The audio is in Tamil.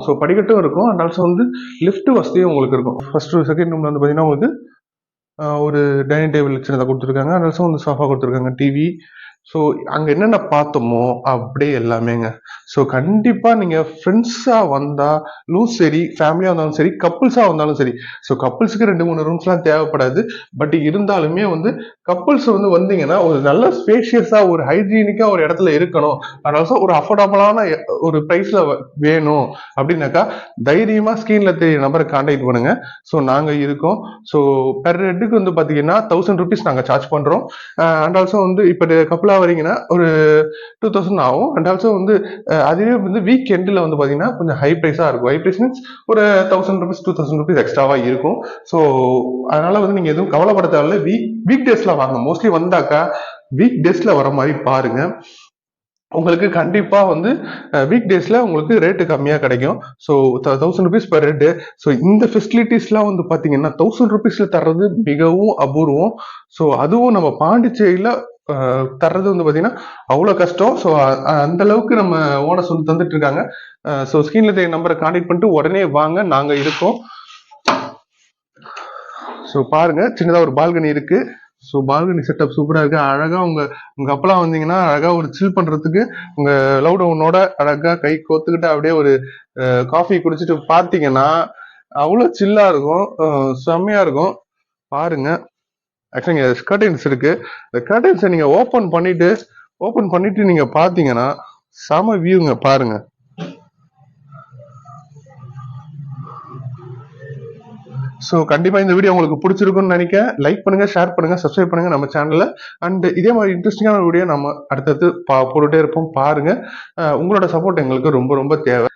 ஸோ படிக்கட்டும் இருக்கும். அண்ட் ஆல்சோ வந்து லிஃப்ட் வசதியும் உங்களுக்கு இருக்கும். ஃபர்ஸ்ட் செகண்ட் ரூம்ல வந்து பார்த்தீங்கன்னா உங்களுக்கு ஒரு டைனிங் டேபிள் சின்னதாக கொடுத்துருக்காங்க. அண்ட் ஆல்சோ வந்து சோஃபா கொடுத்துருக்காங்க, டிவி. ஸோ அங்கே என்னென்ன பார்த்தோமோ அப்படியே எல்லாமேங்க. ஸோ கண்டிப்பாக நீங்கள் ஃப்ரெண்ட்ஸாக வந்தாலும் சரி, ஃபேமிலியாக வந்தாலும் சரி, கப்புள்ஸாக வந்தாலும் சரி. ஸோ கப்புள்ஸுக்கு 2-3 ரூம்ஸ்லாம் தேவைப்படாது. பட் இருந்தாலுமே வந்து கப்புள்ஸ் வந்து வந்தீங்கன்னா ஒரு நல்ல ஸ்பேஷியஸாக ஒரு ஹைஜீனிக்காக ஒரு இடத்துல இருக்கணும், அதனால ஒரு அஃபோர்டபுளான ஒரு ப்ரைஸில் வேணும் அப்படின்னாக்கா தைரியமாக ஸ்க்ரீனில் தெரிய நம்பரை கான்டாக்ட் பண்ணுங்க. ஸோ நாங்கள் இருக்கோம். ஸோ பெர் ஹெட்டுக்கு வந்து பார்த்தீங்கன்னா 1000 rupees நாங்கள் சார்ஜ் பண்ணுறோம். அண்ட் ஆல்சோ வந்து இப்போ கப்புளாக வரீங்கன்னா ஒரு 2000 ஆகும். அண்ட் ஆல்சோ வந்து அதுவே வந்து வீக் எண்டில் வந்து பார்த்தீங்கன்னா கொஞ்சம் ஹை ப்ரைஸாக இருக்கும். ஹை ப்ரைஸ் மீன்ஸ் ஒரு 1000 rupees 2000 rupees எக்ஸ்ட்ராவாக இருக்கும். ஸோ அதனால வந்து நீங்கள் எதுவும் கவலைப்பட தேவையில்ல. வீக் டேஸ்ல வாங்க. மோஸ்ட்லி வந்தாக்கா வீக் டேஸ்ல வர மாதிரி பாருங்க. உங்களுக்கு கண்டிப்பா வந்து வீக் டேஸ்ல உங்களுக்கு ரேட்டு கம்மியா கிடைக்கும். So 1000 rupees per head. So இந்த ஃபெசிலிட்டிஸ்லாம் வந்து பாத்தீங்கன்னா 1000 rupeesல தர்றது மிகவும் அபூர்வம். ஸோ அதுவும் நம்ம பாண்டிச்சேரியில தர்றது வந்து பாத்தீங்கன்னா அவ்வளவு கஷ்டம். ஸோ அந்த அளவுக்கு நம்ம ஓனர்ஸ் வந்து தந்துட்டு இருக்காங்க. ஸோ ஸ்கிரீன்ல தெரிய நம்பரை கான்டாக்ட் பண்ணிட்டு உடனே வாங்க, நாங்க இருக்கோம். ஸோ பாருங்க, சின்னதா ஒரு பால்கனி இருக்கு. ஸோ பால்கனி செட்டப் சூப்பரா இருக்கு. அழகா உங்க அப்பெல்லாம் வந்தீங்கன்னா அழகா ஒரு சில் பண்றதுக்கு உங்க லவ் டவுனோட அழகா கை கோத்துக்கிட்டு அப்படியே ஒரு காஃபி குடிச்சிட்டு பார்த்தீங்கன்னா அவ்வளோ சில்லா இருக்கும், செம்மையா இருக்கும். பாருங்க, ஆக்சுவலி கர்டைன்ஸ் இருக்கு. இந்த கர்டைன்ஸை நீங்க ஓபன் பண்ணிட்டு நீங்க பாத்தீங்கன்னா செம வியூங்க. பாருங்க. ஸோ கண்டிப்பா இந்த வீடியோ உங்களுக்கு பிடிச்சிருக்கும்னு நினைக்கிறேன். லைக் பண்ணுங்க, ஷேர் பண்ணுங்க, சப்ஸ்கிரைப் பண்ணுங்க நம்ம சேனல்ல. அண்ட் இதே மாதிரி இன்ட்ரெஸ்டிங்கான வீடியோ நம்ம அடுத்தடுத்து போட்டுட்டே இருப்போம். பாருங்க, உங்களோட சப்போர்ட் எங்களுக்கு ரொம்ப ரொம்ப தேவை.